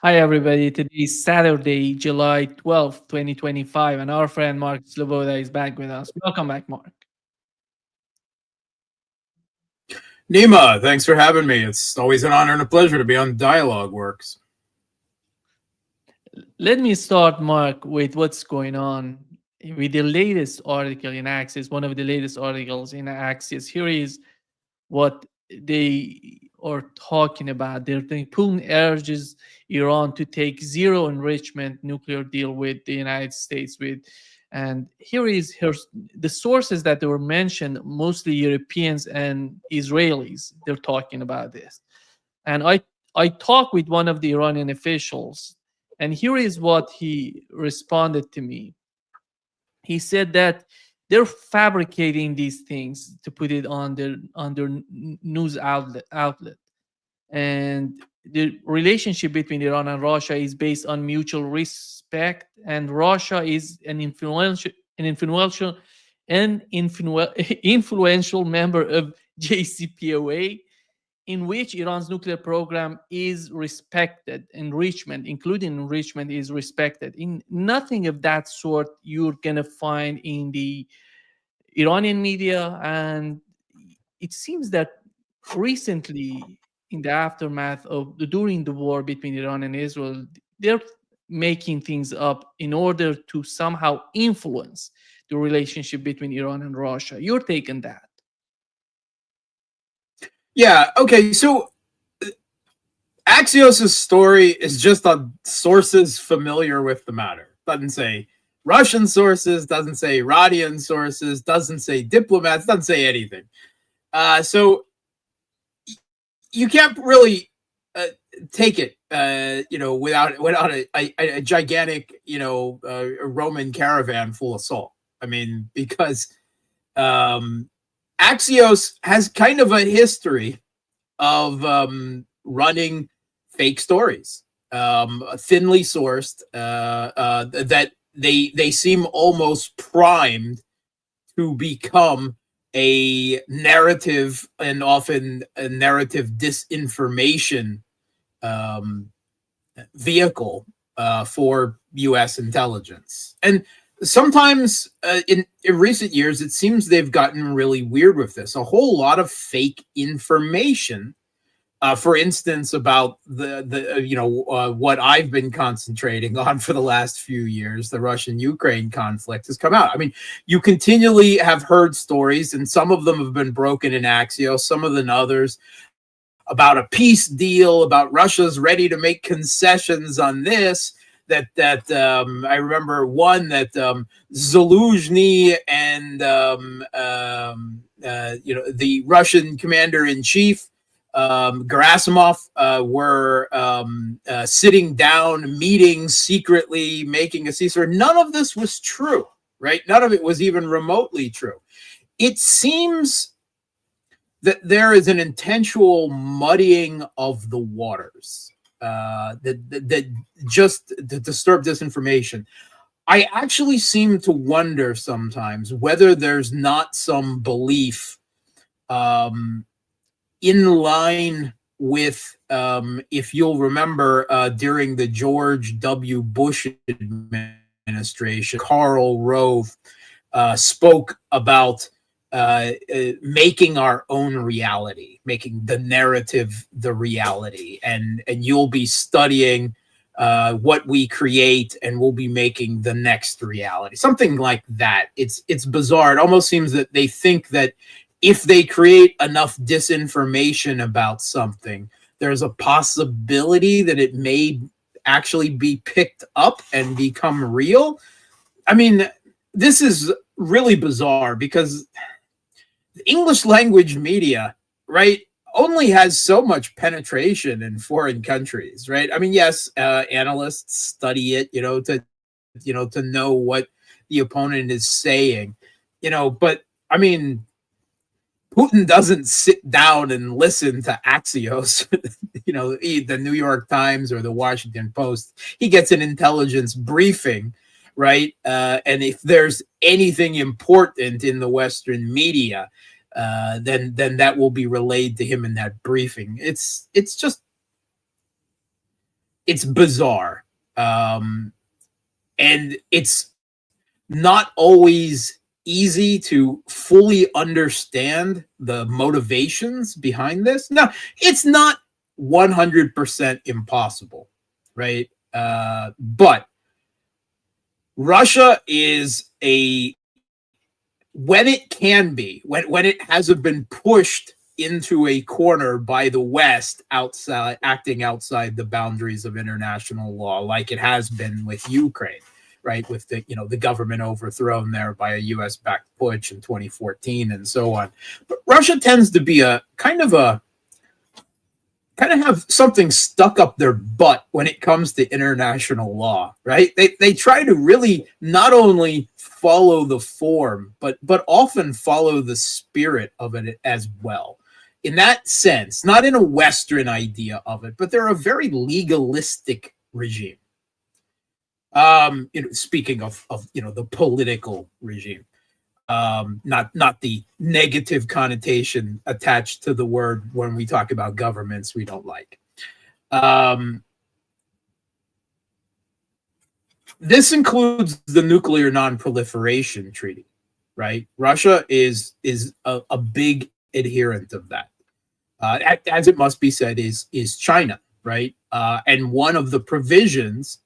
Hi, everybody. Today is Saturday, July 12th, 2025, and our friend Mark Sleboda is back with us. Welcome back, Mark. Nima, thanks for having me. It's always an honor and a pleasure to be on Dialogue Works. Let me start, Mark, with what's going on with the latest article in Axios, one of the latest articles in Axios. Here is what they are talking about. They're saying Putin urges Iran to take zero enrichment nuclear deal with the United States. And here is the sources that they were mentioned, mostly Europeans and Israelis. They're talking about this, and I talked with one of the Iranian officials, and here is what he responded to me. He said that they're fabricating these things to put it on their news outlet, and the relationship between Iran and Russia is based on mutual respect, and Russia is an influential member of JCPOA, in which Iran's nuclear program is respected. Including enrichment, is respected. In nothing of that sort you're gonna find in the Iranian media, and it seems that recently, in the aftermath of during the war between Iran and Israel, they're making things up in order to somehow influence the relationship between Iran and Russia. Your take on that? Yeah, okay, so Axios' story is just on sources familiar with the matter. Doesn't say Russian sources, doesn't say Iranian sources, doesn't say diplomats, doesn't say anything. So you can't really take it, without a gigantic, a Roman caravan full of salt. I mean, because Axios has kind of a history of running fake stories, thinly sourced, that they seem almost primed to become a narrative, and often a narrative disinformation vehicle for U.S. intelligence. And sometimes in recent years, it seems they've gotten really weird with this. A whole lot of fake information, for instance, about what I've been concentrating on for the last few years, the Russian-Ukraine conflict, has come out. I mean, you continually have heard stories, and some of them have been broken in Axios, some of them others, about a peace deal, about Russia's ready to make concessions on this. That I remember one that Zaluzhny and the Russian commander in chief, Gerasimov, were sitting down, meeting secretly, making a ceasefire. None of this was true, right? None of it was even remotely true. It seems that there is an intentional muddying of the waters, that just to disturb disinformation. I actually seem to wonder sometimes whether there's not some belief in line with, if you'll remember, during the George W. Bush administration, Karl Rove spoke about making our own reality, making the narrative the reality, and you'll be studying what we create, and we'll be making the next reality, something like that. It's bizarre. It almost seems that they think that if they create enough disinformation about something, there's a possibility that it may actually be picked up and become real. I mean, this is really bizarre because the English language media, right, only has so much penetration in foreign countries, right? I mean, yes, analysts study it, to know what the opponent is saying, but I mean, Putin doesn't sit down and listen to Axios, the New York Times or the Washington Post. He gets an intelligence briefing, right? And if there's anything important in the Western media, then that will be relayed to him in that briefing. It's just it's bizarre, and it's not always easy to fully understand the motivations behind this. Now, it's not 100% impossible, right? But Russia is when it can be, when it hasn't been pushed into a corner by the West, acting outside the boundaries of international law, like it has been with Ukraine, right? With the government overthrown there by a U.S.-backed putsch in 2014 and so on. But Russia tends to be a kind of have something stuck up their butt when it comes to international law, right? They try to really not only follow the form, but often follow the spirit of it as well. In that sense, not in a Western idea of it, but they're a very legalistic regime. Speaking of the political regime, not the negative connotation attached to the word when we talk about governments we don't like. This includes the nuclear non-proliferation treaty, right? Russia is a big adherent of that. As it must be said, is China, right? And one of the provisions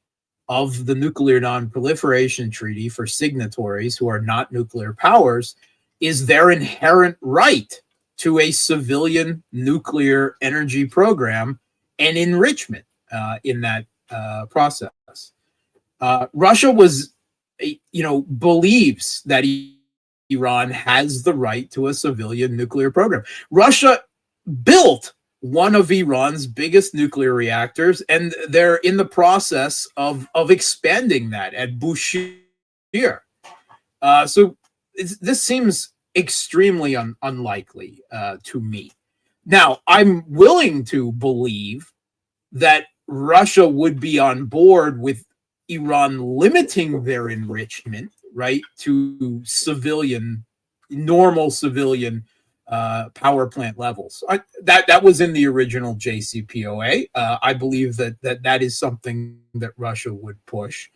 of the nuclear non-proliferation treaty for signatories who are not nuclear powers is their inherent right to a civilian nuclear energy program and enrichment in that process. Russia believes that Iran has the right to a civilian nuclear program. Russia built one of Iran's biggest nuclear reactors, and they're in the process of expanding that at Bushehr. So this seems extremely unlikely to me. Now, I'm willing to believe that Russia would be on board with Iran limiting their enrichment, right, to normal civilian power plant levels. That was in the original JCPOA. I believe that is something that Russia would push.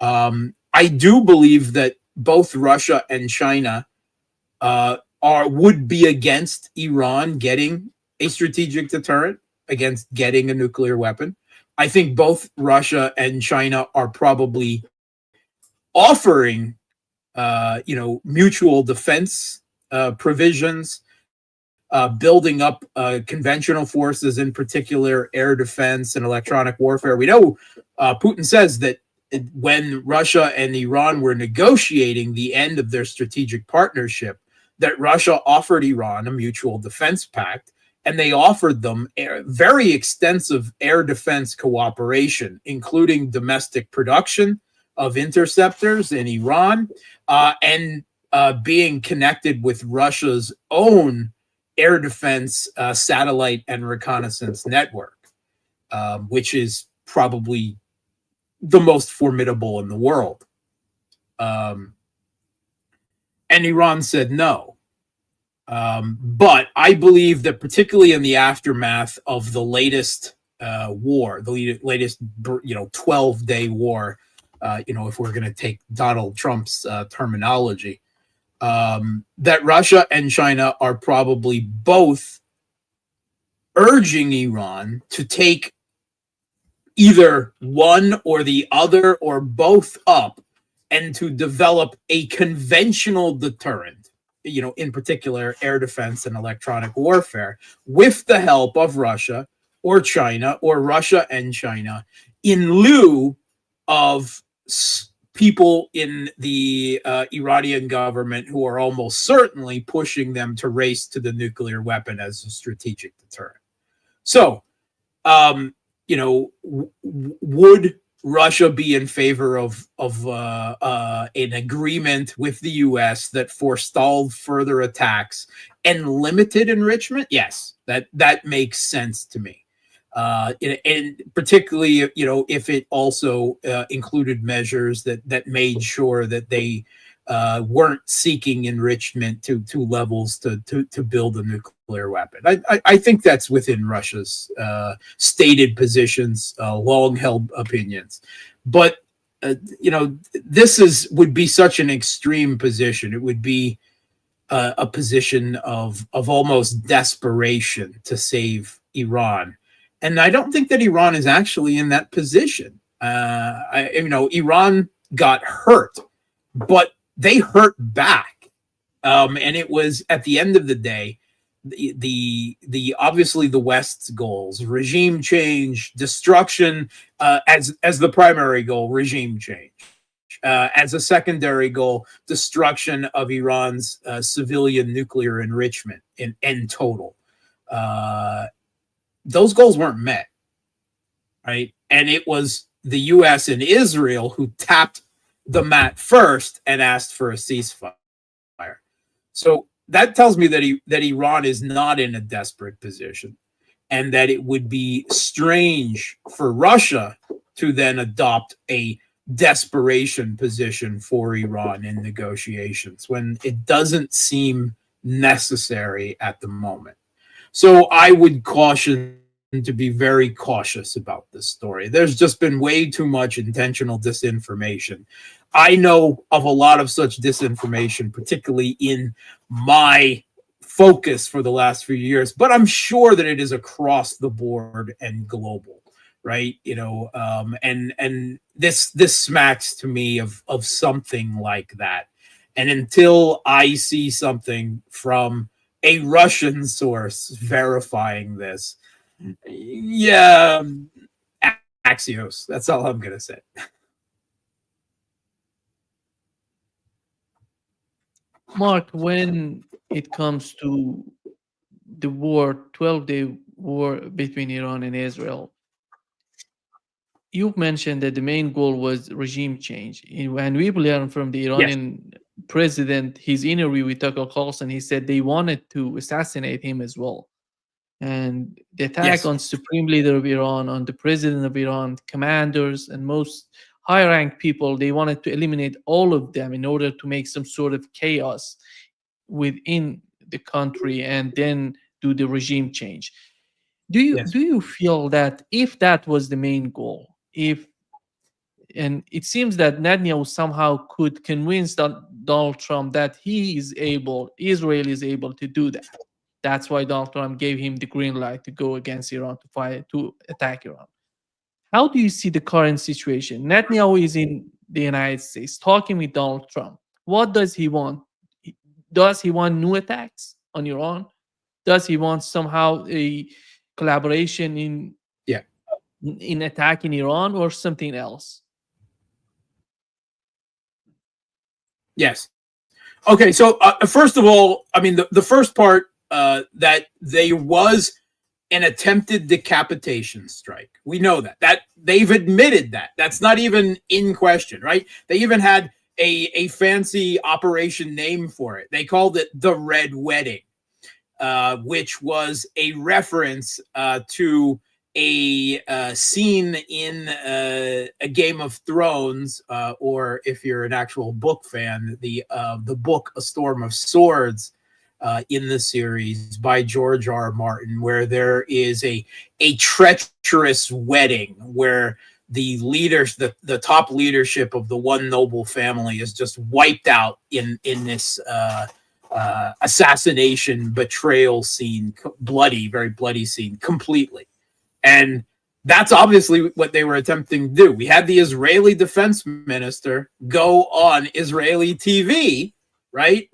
I do believe that both Russia and China would be against Iran getting a strategic deterrent, against getting a nuclear weapon. I think both Russia and China are probably offering, mutual defense provisions, building up conventional forces, in particular air defense and electronic warfare. We know Putin says that when Russia and Iran were negotiating the end of their strategic partnership, that Russia offered Iran a mutual defense pact, and they offered them very extensive air defense cooperation, including domestic production of interceptors in Iran, and being connected with Russia's own air defense satellite and reconnaissance network, which is probably the most formidable in the world. And Iran said no. But I believe that particularly in the aftermath of the latest war, the latest 12-day war, if we're going to take Donald Trump's terminology, that Russia and China are probably both urging Iran to take either one or the other or both up and to develop a conventional deterrent, in particular air defense and electronic warfare, with the help of Russia or China or Russia and China, in lieu of people in the Iranian government who are almost certainly pushing them to race to the nuclear weapon as a strategic deterrent. So, would Russia be in favor of an agreement with the U.S. that forestalled further attacks and limited enrichment? Yes, that makes sense to me. And particularly, if it also included measures that made sure that they weren't seeking enrichment to levels to build a nuclear weapon. I think that's within Russia's stated positions, long held opinions. But this would be such an extreme position. It would be a position of almost desperation to save Iran, and I don't think that Iran is actually in that position. Iran got hurt, but they hurt back, and it was at the end of the day, the obviously the West's goals, regime change, destruction, as the primary goal, regime change. As a secondary goal, destruction of Iran's civilian nuclear enrichment in total. Those goals weren't met, right? And it was the U.S. and Israel who tapped the mat first and asked for a ceasefire. So that tells me that Iran is not in a desperate position, and that it would be strange for Russia to then adopt a desperation position for Iran in negotiations when it doesn't seem necessary at the moment. So I would caution to be very cautious about this story. There's just been way too much intentional disinformation. I know of a lot of such disinformation, particularly in my focus for the last few years, but I'm sure that it is across the board and global, right? And this smacks to me of something like that. And until I see something from a Russian source verifying this, yeah, Axios. That's all I'm gonna say. Mark, when it comes to the 12-day war between Iran and Israel, you mentioned that the main goal was regime change. And we learned from the Iranian president, his interview with Tucker Carlson, he said they wanted to assassinate him as well. And the attack on supreme leader of Iran, on the president of Iran, commanders, and most high-ranked people, they wanted to eliminate all of them in order to make some sort of chaos within the country and then do the regime change. Do you feel that if that was the main goal, and it seems that Netanyahu somehow could convince Donald Trump that Israel is able to do that. That's why Donald Trump gave him the green light to go against Iran, to attack Iran. How do you see the current situation? Netanyahu is in the United States talking with Donald Trump. What does he want? Does he want new attacks on Iran? Does he want somehow a collaboration in attacking Iran, or something else? Yes. Okay. So first of all, I mean, the first part, that there was an attempted decapitation strike. We know that they've admitted that. That's not even in question, right? They even had a fancy operation name for it. They called it the Red Wedding, which was a reference to a scene in a Game of Thrones, or if you're an actual book fan, the book A Storm of Swords, in the series by George R. Martin, where there is a treacherous wedding where the leaders, the top leadership of the one noble family is just wiped out in this assassination, betrayal scene, very bloody scene completely. And that's obviously what they were attempting to do. We had the Israeli defense minister go on Israeli TV, right?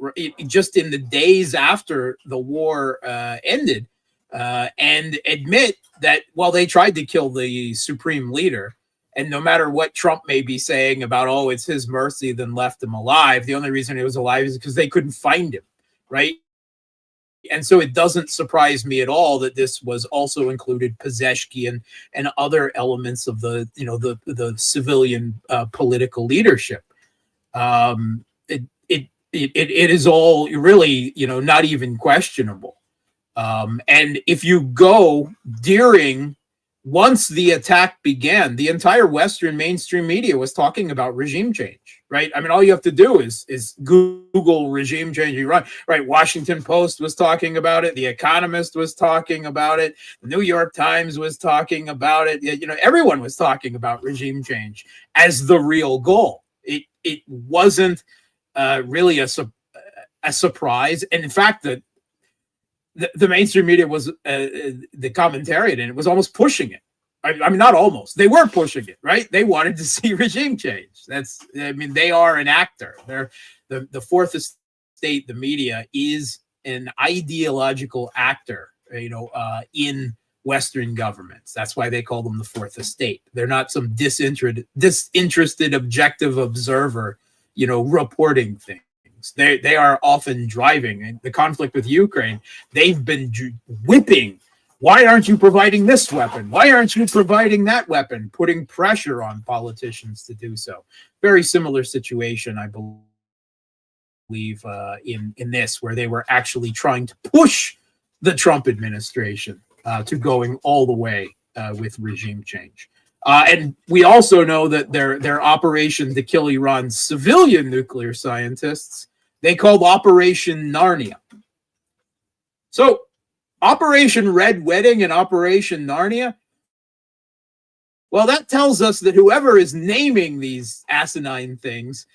Just in the days after the war ended, and admit that, well, they tried to kill the supreme leader. And no matter what Trump may be saying about, oh, it's his mercy then left him alive, the only reason he was alive is because they couldn't find him, right? And so it doesn't surprise me at all that this was also included Pezeshkian and other elements of the civilian political leadership. It is all really, not even questionable. And if you go once the attack began, the entire Western mainstream media was talking about regime change. right? I mean, all you have to do is Google regime change Iran, right? Washington Post was talking about it. The Economist was talking about it. The New York Times was talking about it. You know, everyone was talking about regime change as the real goal. It wasn't really a surprise, and in fact, the mainstream media was the commentariat, and it was almost pushing it. I mean, not almost. They were pushing it, right? They wanted to see regime change. I mean, they are an actor. They're the fourth estate, the media, is an ideological actor, you know, in Western governments. That's why they call them the fourth estate. They're not some disinterested objective observer, you know, reporting things. They are often driving. And the conflict with Ukraine, they've been whipping. Why aren't you providing this weapon? Why aren't you providing that weapon? Putting pressure on politicians to do so. Very similar situation, I believe, in this, where they were actually trying to push the Trump administration to going all the way with regime change. And we also know that their operation to kill Iran's civilian nuclear scientists, they called Operation Narnia. So Operation Red Wedding and Operation Narnia, well, that tells us that whoever is naming these asinine things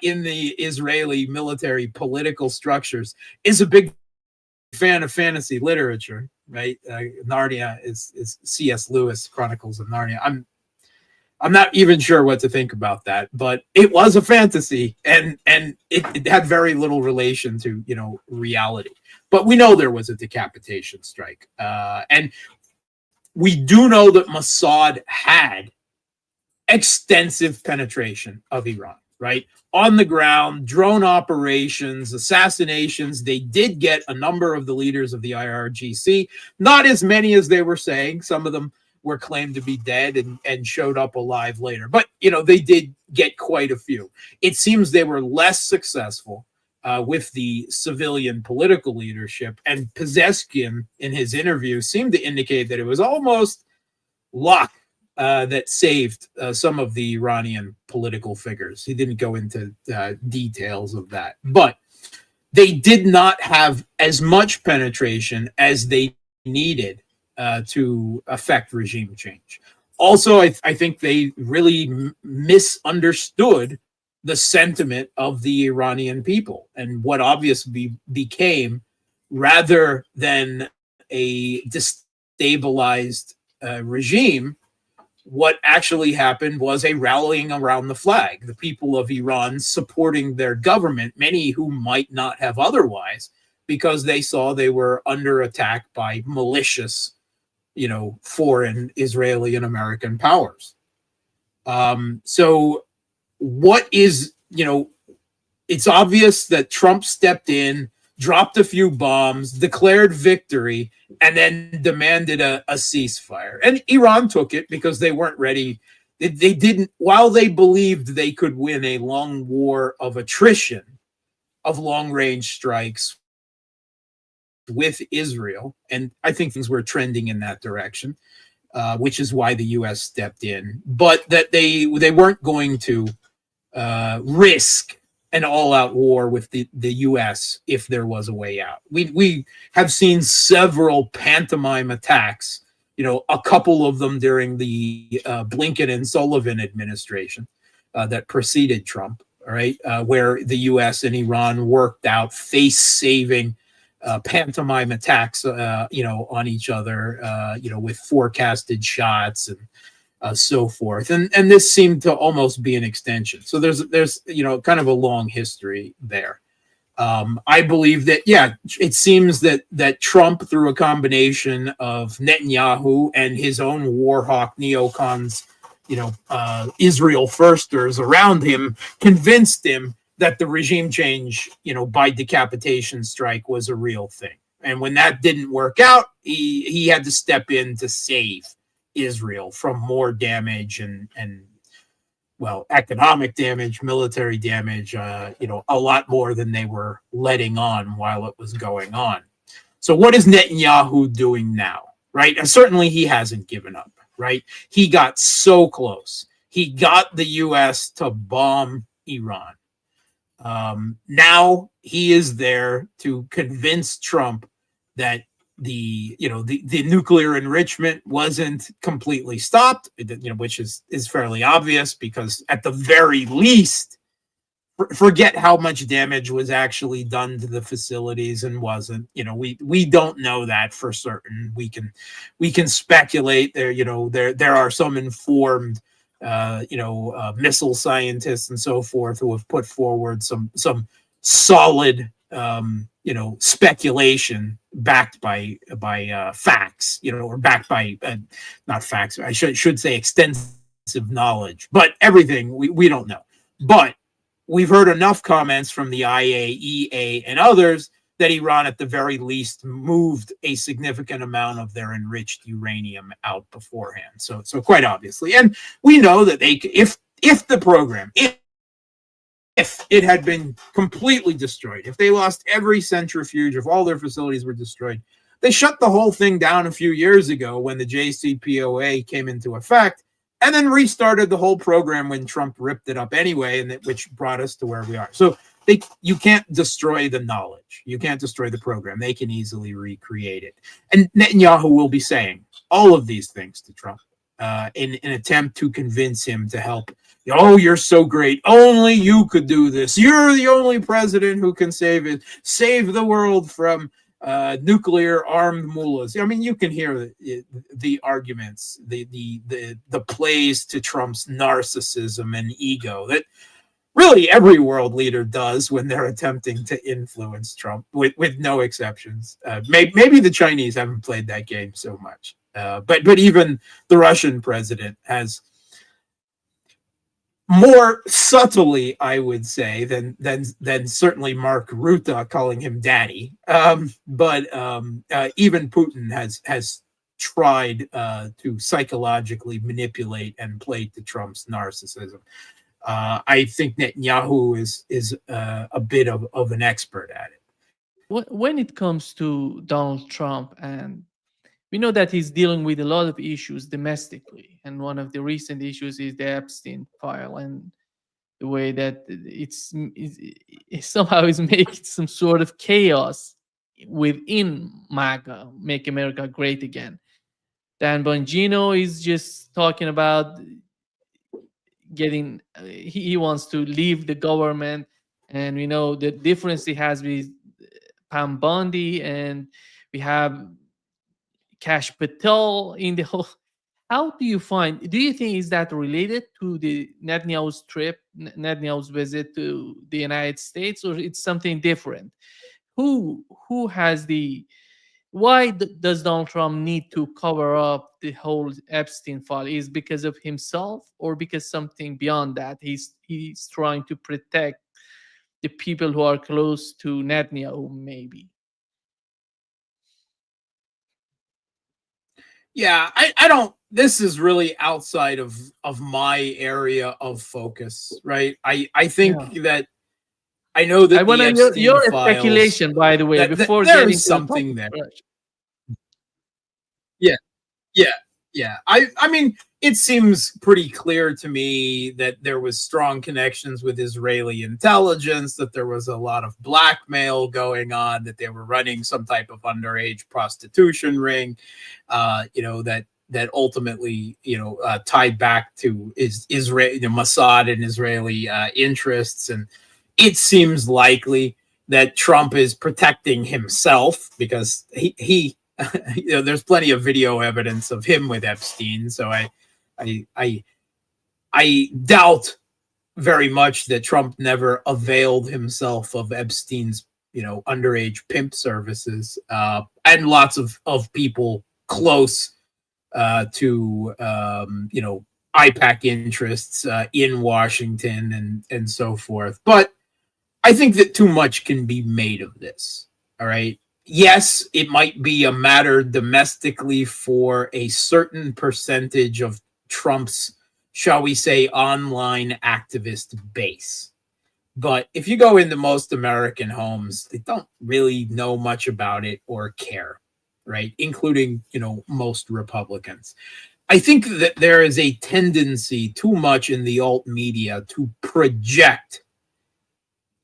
in the Israeli military political structures is a big fan of fantasy literature, right? Narnia is C.S. Lewis, Chronicles of Narnia. I'm not even sure what to think about that, but it was a fantasy, and it had very little relation to, you know, reality. But we know there was a decapitation strike, and we do know that Mossad had extensive penetration of Iran, right? On the ground, drone operations, assassinations. They did get a number of the leaders of the IRGC, not as many as they were saying. Some of them were claimed to be dead and showed up alive later. But, you know, they did get quite a few. It seems they were less successful with the civilian political leadership. And Pezeshkian, in his interview, seemed to indicate that it was almost luck that saved some of the Iranian political figures. He didn't go into details of that. But they did not have as much penetration as they needed to affect regime change. Also, I think they really misunderstood the sentiment of the Iranian people and what obviously became, rather than a destabilized regime, what actually happened was a rallying around the flag. The people of Iran supporting their government, many who might not have otherwise, because they saw they were under attack by malicious, you know, foreign Israeli and American powers. So what is, you know, it's obvious that Trump stepped in, dropped a few bombs, declared victory, and then demanded a ceasefire. And Iran took it because they weren't ready. They didn't, while they believed they could win a long war of attrition, of long-range strikes with Israel, and I think things were trending in that direction, which is why the U.S. stepped in, but that they weren't going to risk an all-out war with the U.S. if there was a way out. We have seen several pantomime attacks, you know, a couple of them during the Blinken and Sullivan administration that preceded Trump, all right, where the U.S. and Iran worked out face-saving pantomime attacks, you know, on each other, you know, with forecasted shots and so forth, and this seemed to almost be an extension. So there's you know, kind of a long history there. I believe that, yeah, it seems that Trump, through a combination of Netanyahu and his own war hawk neocons, you know, Israel firsters around him, convinced him that the regime change, you know, by decapitation strike was a real thing. And when that didn't work out, he had to step in to save Israel from more damage and well, economic damage, military damage, you know, a lot more than they were letting on while it was going on. So what is Netanyahu doing now, right? And certainly he hasn't given up, right? He got so close. He got the U.S. to bomb Iran. Now he is there to convince Trump that the nuclear enrichment wasn't completely stopped, which is fairly obvious, because at the very least, forget how much damage was actually done to the facilities and wasn't. We don't know that for certain. We can speculate. There are some informed missile scientists and so forth who have put forward some solid speculation backed by facts, or backed by not facts. I should say extensive knowledge, but everything we don't know. But we've heard enough comments from the IAEA and others that Iran, at the very least, moved a significant amount of their enriched uranium out beforehand. So quite obviously, and we know that if the program, if it had been completely destroyed, if they lost every centrifuge, if all their facilities were destroyed, they shut the whole thing down a few years ago when the JCPOA came into effect, and then restarted the whole program when Trump ripped it up anyway, and which brought us to where we are. So you can't destroy the knowledge. You can't destroy the program. They can easily recreate it. And Netanyahu will be saying all of these things to Trump in an attempt to convince him to help. Oh, you're so great. Only you could do this. You're the only president who can save the world from nuclear armed mullahs. I mean, you can hear the arguments, the plays to Trump's narcissism and ego that really every world leader does when they're attempting to influence Trump, with no exceptions. Maybe the Chinese haven't played that game so much, but even the Russian president has, more subtly, I would say, than certainly Mark Rutte calling him daddy. But even Putin has tried to psychologically manipulate and play to Trump's narcissism. I think Netanyahu is a bit of an expert at it. When it comes to Donald Trump, and we know that he's dealing with a lot of issues domestically, and one of the recent issues is the Epstein file, and the way that it somehow is making some sort of chaos within MAGA, Make America Great Again. Dan Bongino is just talking about he wants to leave the government, and we know the difference he has with Pam Bondi, and we have Kash Patel in the whole. How do you think is that related to the Netanyahu's visit to the United States, or it's something different? Who has why does Donald Trump need to cover up the whole Epstein file? Is it because of himself, or because something beyond that? He's trying to protect the people who are close to Netanyahu, maybe. Yeah, I don't. This is really outside of my area of focus, right? I think that I know that I want your speculation, by the way, before getting something there. Yeah. I mean, it seems pretty clear to me that there was strong connections with Israeli intelligence, that there was a lot of blackmail going on, that they were running some type of underage prostitution ring, that ultimately, tied back to Israel, Mossad and Israeli interests. And it seems likely that Trump is protecting himself, because he there's plenty of video evidence of him with Epstein. So I doubt very much that Trump never availed himself of Epstein's, underage pimp services, and lots of people close to, IPAC interests in Washington and so forth. But I think that too much can be made of this. All right. Yes, it might be a matter domestically for a certain percentage of Trump's, shall we say, online activist base. But if you go into most American homes, they don't really know much about it or care, right? Including, most Republicans. I think that there is a tendency too much in the alt media to project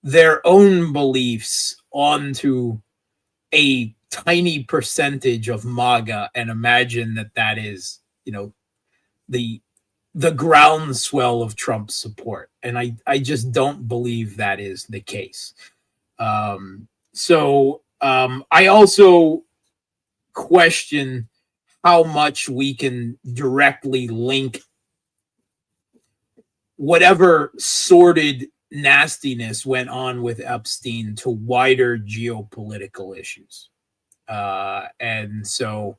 their own beliefs onto a tiny percentage of MAGA and imagine that that is, the groundswell of Trump's support. And I just don't believe that is the case. I also question how much we can directly link whatever sordid nastiness went on with Epstein to wider geopolitical issues. And so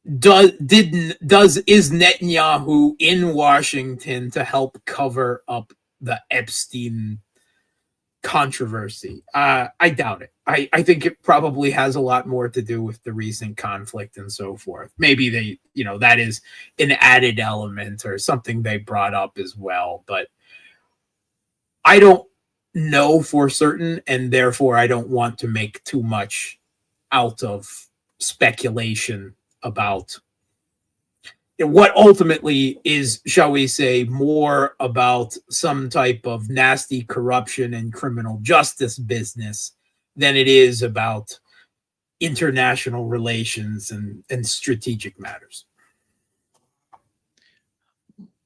is Netanyahu in Washington to help cover up the Epstein controversy? I doubt it. I think it probably has a lot more to do with the recent conflict and so forth. Maybe that is an added element or something they brought up as well, but I don't know for certain, and therefore I don't want to make too much out of speculation about what ultimately is, shall we say, more about some type of nasty corruption and criminal justice business than it is about international relations and strategic matters.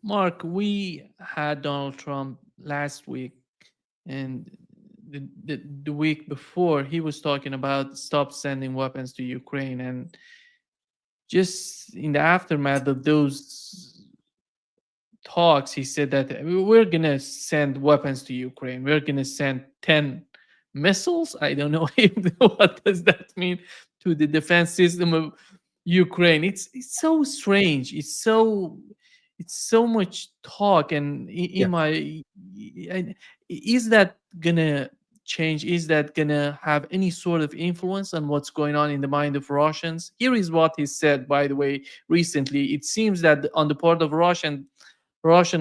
Mark, we had Donald Trump last week, and the week before, he was talking about stop sending weapons to Ukraine. And just in the aftermath of those talks, he said that we're going to send weapons to Ukraine. We're going to send 10 missiles. I don't know what does that mean to the defense system of Ukraine. It's so strange. It's so much talk. And is that gonna change? Is that gonna have any sort of influence on what's going on in the mind of Russians? Here is what he said, by the way, recently. It seems that on the part of Russian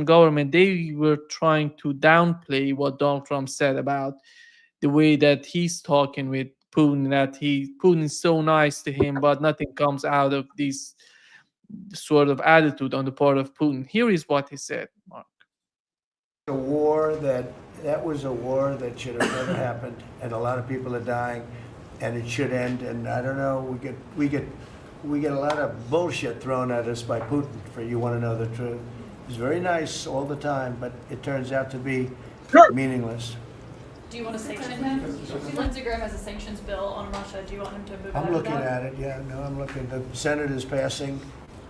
government, they were trying to downplay what Donald Trump said about the way that he's talking with Putin, that Putin is so nice to him, but nothing comes out of this sort of attitude on the part of Putin. Here is what he said, Mark. A war that was a war that should have never happened, and a lot of people are dying, and it should end. And I don't know, we get a lot of bullshit thrown at us by Putin. For you want to know the truth, he's very nice all the time, but it turns out to be meaningless. Do you want to sanction him? Lindsey Graham has a sanctions bill on Russia. Do you want him to move I'm looking at it. Yeah, no, I'm looking. The Senate is passing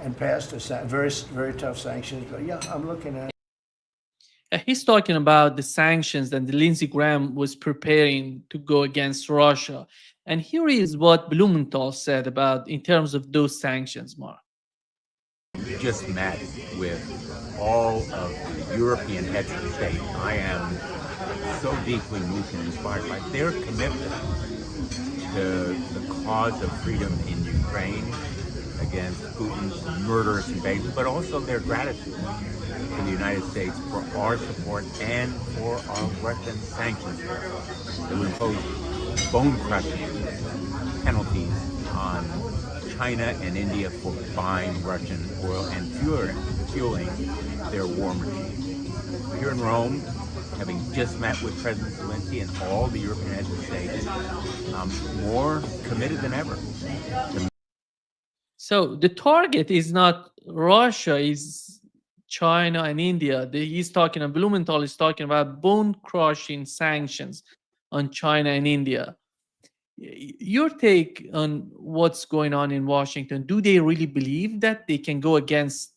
and passed a very, very tough sanctions. But yeah, I'm looking at it. He's talking about the sanctions that Lindsey Graham was preparing to go against Russia. And here is what Blumenthal said about in terms of those sanctions, Mark. Just met with all of the European heads of state. I am so deeply moved and inspired by their commitment to the cause of freedom in Ukraine against Putin's murderous invasion, but also their gratitude to the United States for our support and for our Russian sanctions that would impose bone-crushing penalties on China and India for buying Russian oil and fueling their war machine. Here in Rome, having just met with President Zelensky and all the European heads of state, more committed than ever. So the target is not Russia, is China and India. Blumenthal is talking about bone-crushing sanctions on China and India. Your take on what's going on in Washington, do they really believe that they can go against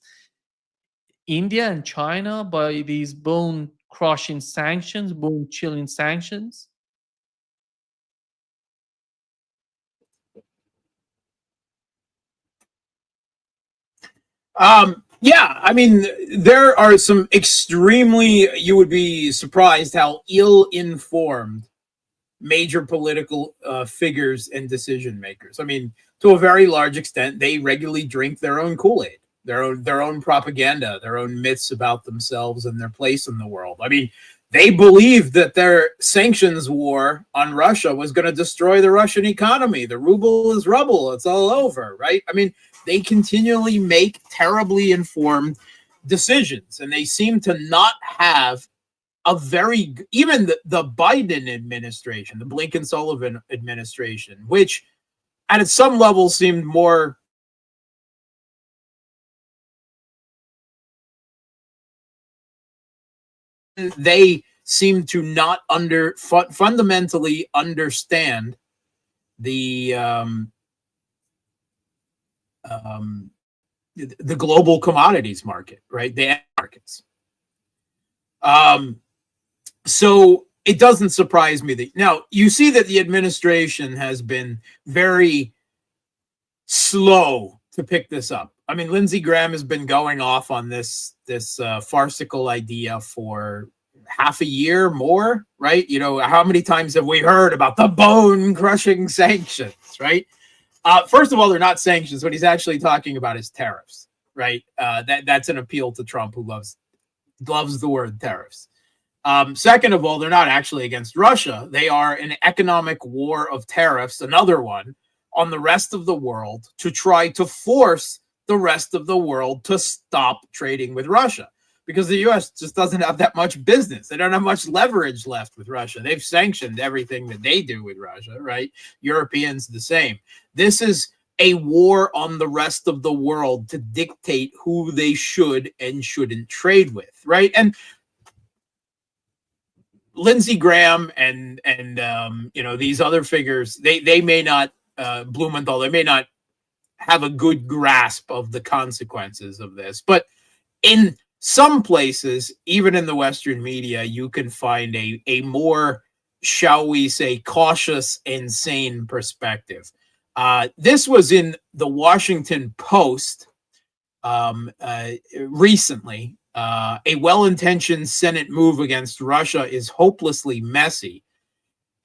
India and China by these bone-crushing sanctions, bone-chilling sanctions? Yeah, I mean, there are some extremely, you would be surprised how ill-informed major political figures and decision makers. I mean, to a very large extent, they regularly drink their own Kool-Aid, their own propaganda, their own myths about themselves and their place in the world. I mean, they believed that their sanctions war on Russia was going to destroy the Russian economy. The ruble is rubble. It's all over, right? I mean, they continually make terribly informed decisions, and they seem to not have a very, even the Biden administration, the Blinken-Sullivan administration, which at some level seemed more they seem to not fundamentally understand the global commodities market, right? The end markets. So it doesn't surprise me that now you see that the administration has been very slow to pick this up. I mean, Lindsey Graham has been going off on this farcical idea for half a year more, right? You know, how many times have we heard about the bone-crushing sanctions, right? First of all, they're not sanctions. What he's actually talking about is tariffs, right? That's an appeal to Trump, who loves the word tariffs. Second of all, they're not actually against Russia. They are an economic war of tariffs, another one, on the rest of the world to try to force the rest of the world to stop trading with Russia, because the U.S. just doesn't have that much business. They don't have much leverage left with Russia. They've sanctioned everything that they do with Russia, right? Europeans the same. This is a war on the rest of the world to dictate who they should and shouldn't trade with, right? And Lindsey Graham and you know, these other figures, they may not, Blumenthal, they may not have a good grasp of the consequences of this, but in some places, even in the Western media, you can find a more, shall we say, cautious and sane perspective. This was in the Washington Post recently. A well-intentioned Senate move against Russia is hopelessly messy.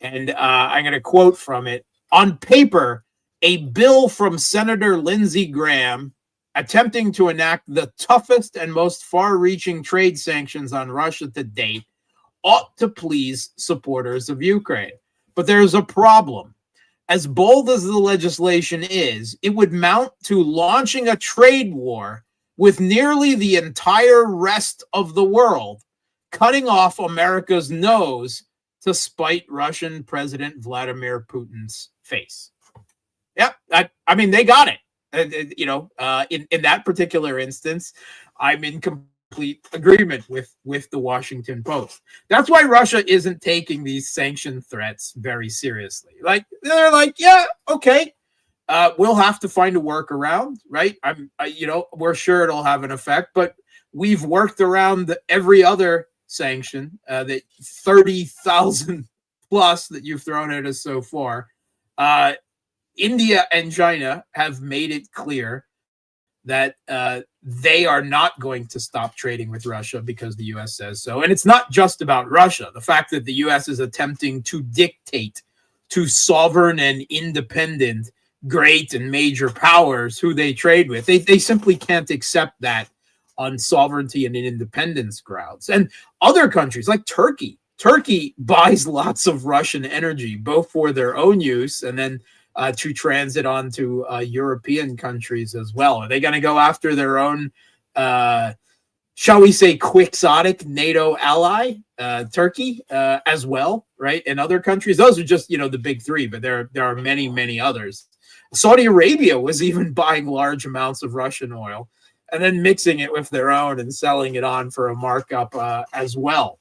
And I'm going to quote from it. On paper, a bill from Senator Lindsey Graham attempting to enact the toughest and most far-reaching trade sanctions on Russia to date ought to please supporters of Ukraine. But there's a problem. As bold as the legislation is, it would mount to launching a trade war with nearly the entire rest of the world, cutting off America's nose to spite Russian President Vladimir Putin's face. Yep, I mean, they got it. You know, in that particular instance, I'm in complete agreement with the Washington Post. That's why Russia isn't taking these sanction threats very seriously. Like, they're like, yeah, okay, we'll have to find a workaround, right? You know, we're sure it'll have an effect, but we've worked around every other sanction, that 30,000 plus that you've thrown at us so far. India and China have made it clear that they are not going to stop trading with Russia because the U.S. says so. And it's not just about Russia. The fact that the U.S. is attempting to dictate to sovereign and independent great and major powers who they trade with, they simply can't accept that on sovereignty and independence grounds. And other countries like Turkey buys lots of Russian energy, both for their own use and then to transit onto European countries as well. Are they going to go after their own, shall we say, quixotic NATO ally, Turkey, as well, right? And other countries, those are just, you know, the big three, but there are many, many others. Saudi Arabia was even buying large amounts of Russian oil and then mixing it with their own and selling it on for a markup as well.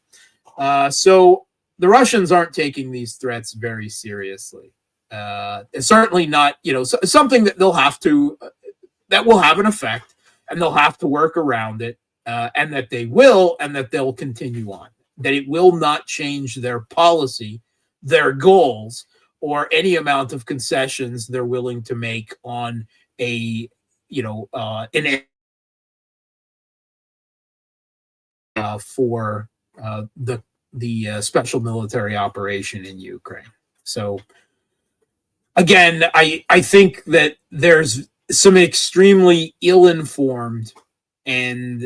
So the Russians aren't taking these threats very seriously. It's certainly not, you know, something that they'll have to, that will have an effect, and they'll have to work around it, and that they will, and that they'll continue on. That it will not change their policy, their goals, or any amount of concessions they're willing to make on a, you know, for the special military operation in Ukraine. So again, I think that there's some extremely ill-informed and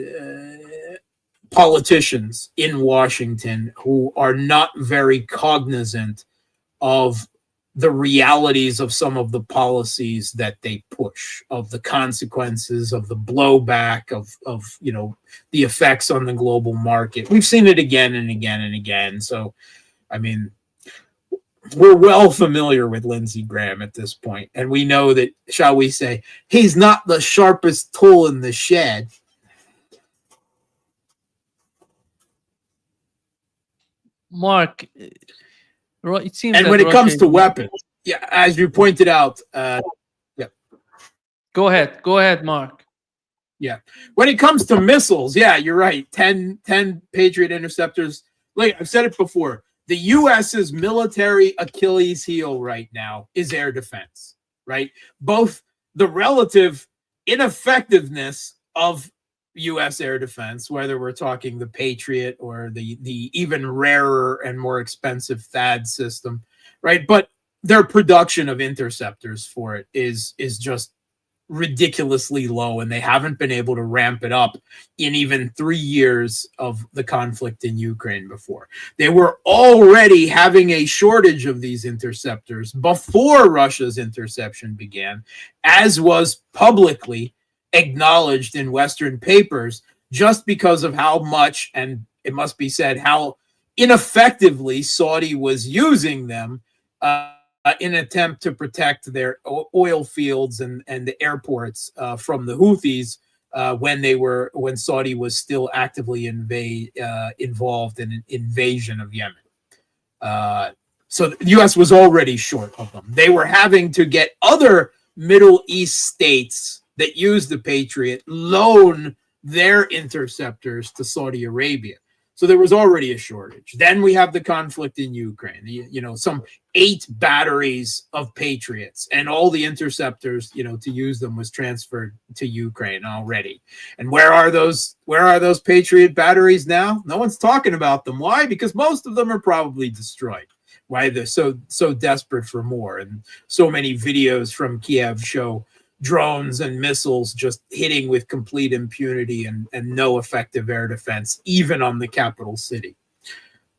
politicians in Washington who are not very cognizant of the realities of some of the policies that they push, of the consequences, of the blowback, of the effects on the global market. We've seen it again and again and again. So, I mean, we're well familiar with Lindsey Graham at this point, and we know that, shall we say, he's not the sharpest tool in the shed. Mark, it seems And that when it comes Russia to weapons, yeah, as you pointed out, Go ahead, Mark. yeah. When it comes to missiles, yeah, you're right. 10 Patriot interceptors. Like I've said it before, the U.S.'s military Achilles heel right now is air defense, right? Both the relative ineffectiveness of U.S. air defense, whether we're talking the Patriot or the even rarer and more expensive THAAD system, right? But their production of interceptors for it is just ridiculously low, and they haven't been able to ramp it up in even 3 years of the conflict in Ukraine before. They were already having a shortage of these interceptors before Russia's interception began, as was publicly acknowledged in Western papers, just because of how much, and it must be said, how ineffectively Saudi was using them in an attempt to protect their oil fields and the airports from the Houthis when Saudi was still actively involved in an invasion of Yemen. So the U.S. was already short of them. They were having to get other Middle East states that use the Patriot loan their interceptors to Saudi Arabia. So there was already a shortage. Then we have the conflict in Ukraine, some 8 batteries of Patriots, and all the interceptors, to use them was transferred to Ukraine already. And where are those Patriot batteries now? No one's talking about them. Why? Because most of them are probably destroyed. Why they're so desperate for more. And so many videos from Kiev show drones and missiles just hitting with complete impunity and no effective air defense, even on the capital city.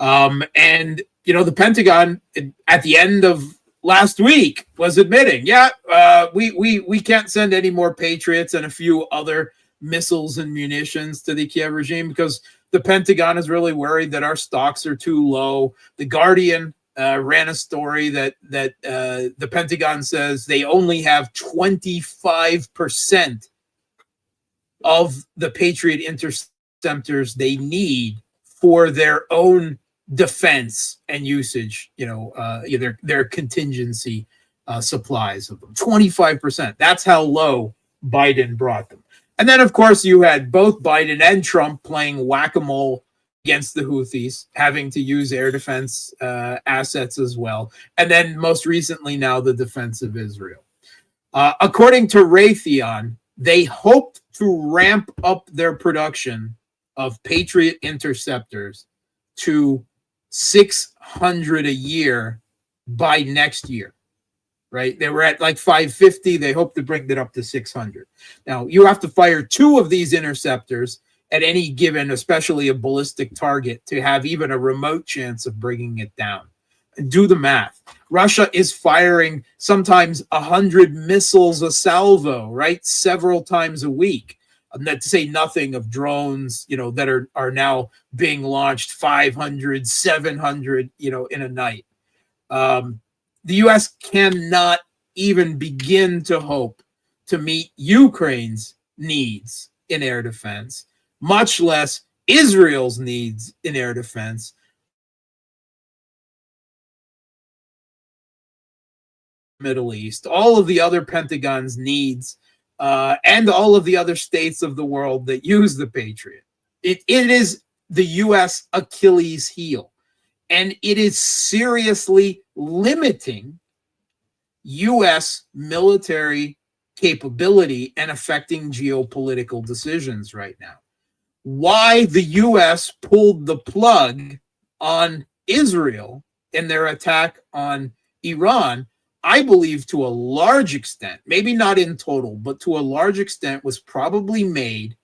And the Pentagon at the end of last week was admitting, we can't send any more Patriots and a few other missiles and munitions to the Kiev regime because the Pentagon is really worried that our stocks are too low. The Guardian ran a story that the Pentagon says they only have 25% of the Patriot interceptors they need for their own defense and usage, their contingency supplies of them. 25%. That's how low Biden brought them. And then, of course, you had both Biden and Trump playing whack-a-mole against the Houthis, having to use air defense assets as well. And then most recently now the defense of Israel. According to Raytheon, they hoped to ramp up their production of Patriot interceptors to 600 a year by next year, right? They were at like 550. They hope to bring that up to 600. Now, you have to fire 2 of these interceptors at any given, especially a ballistic target, to have even a remote chance of bringing it down. Do the math. Russia is firing sometimes 100 missiles a salvo, right? Several times a week. Not to say nothing of drones, that are now being launched 500, 700, in a night. The U.S. cannot even begin to hope to meet Ukraine's needs in air defense, much less Israel's needs in air defense. Middle East, all of the other Pentagon's needs, and all of the other states of the world that use the Patriot. It is the U.S. Achilles heel, and it is seriously limiting U.S. military capability and affecting geopolitical decisions right now. Why the U.S. pulled the plug on Israel in their attack on Iran, I believe to a large extent, maybe not in total, but to a large extent was probably made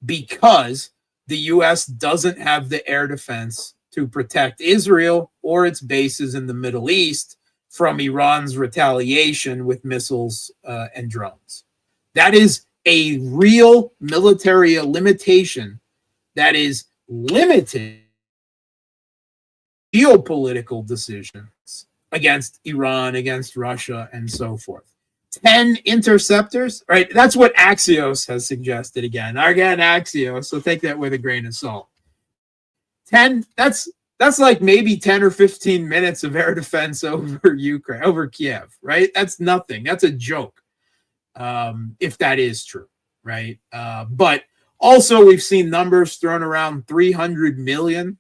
because the U.S. doesn't have the air defense to protect Israel or its bases in the Middle East from Iran's retaliation with missiles and drones. That is a real military limitation that is limited geopolitical decisions against Iran, against Russia, and so forth. 10 interceptors, right? That's what Axios has suggested again. Again, Axios, so take that with a grain of salt. 10, that's like maybe 10 or 15 minutes of air defense over Ukraine, over Kiev, right? That's nothing. That's a joke, if that is true, right? But also, we've seen numbers thrown around, 300 million.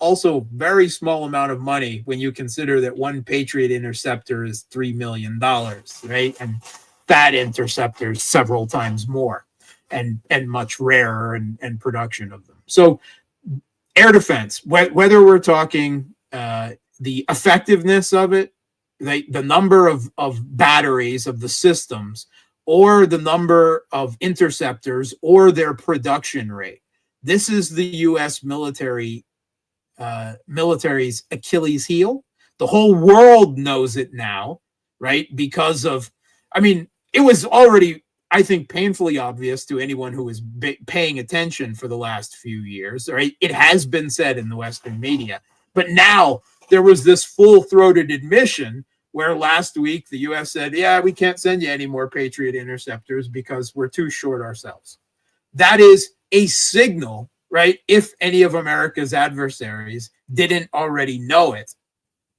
Also, very small amount of money when you consider that one Patriot interceptor is $3 million, right? And that interceptor is several times more and much rarer and production of them. So air defense, whether we're talking the effectiveness of it, the number of batteries of the systems, or the number of interceptors, or their production rate. This is the U.S. military's Achilles heel. The whole world knows it now, right? Because of, I mean, it was already, I think, painfully obvious to anyone who was paying attention for the last few years, right? It has been said in the Western media, but now there was this full-throated admission where last week the U.S. said, yeah, we can't send you any more Patriot interceptors because we're too short ourselves. That is a signal, right, if any of America's adversaries didn't already know it,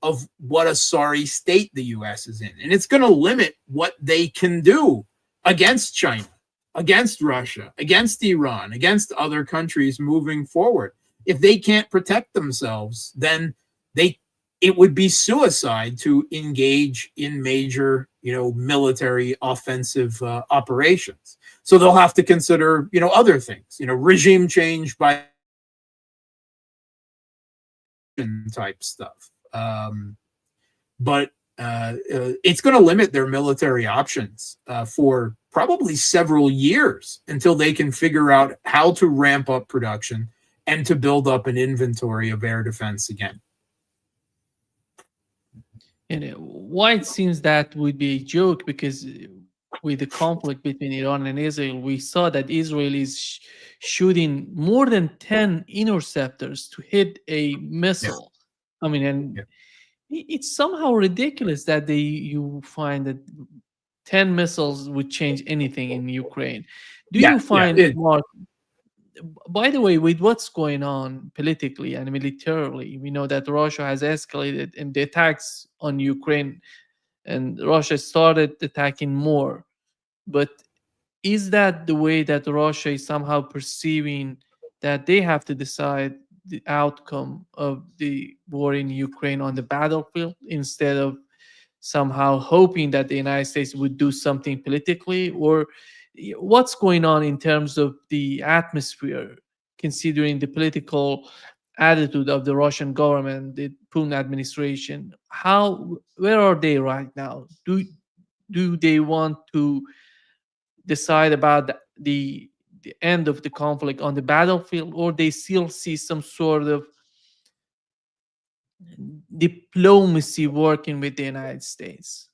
of what a sorry state the U.S. is in. And it's going to limit what they can do against China, against Russia, against Iran, against other countries moving forward. If they can't protect themselves, then it would be suicide to engage in major, military offensive operations. So they'll have to consider, other things, regime change by type stuff. But it's going to limit their military options for probably several years until they can figure out how to ramp up production and to build up an inventory of air defense again. And why it seems that would be a joke, because with the conflict between Iran and Israel, we saw that Israel is shooting more than 10 interceptors to hit a missile. Yeah. I mean, and it's somehow ridiculous that you find that 10 missiles would change anything in Ukraine. Do you find, Mark, by the way, with what's going on politically and militarily, we know that Russia has escalated in the attacks on Ukraine, and Russia started attacking more. But is that the way that Russia is somehow perceiving that they have to decide the outcome of the war in Ukraine on the battlefield, instead of somehow hoping that the United States would do something politically? Or what's going on in terms of the atmosphere, considering the political attitude of the Russian government, the Putin administration? Where are they right now? Do they want to decide about the end of the conflict on the battlefield, or they still see some sort of diplomacy working with the United States?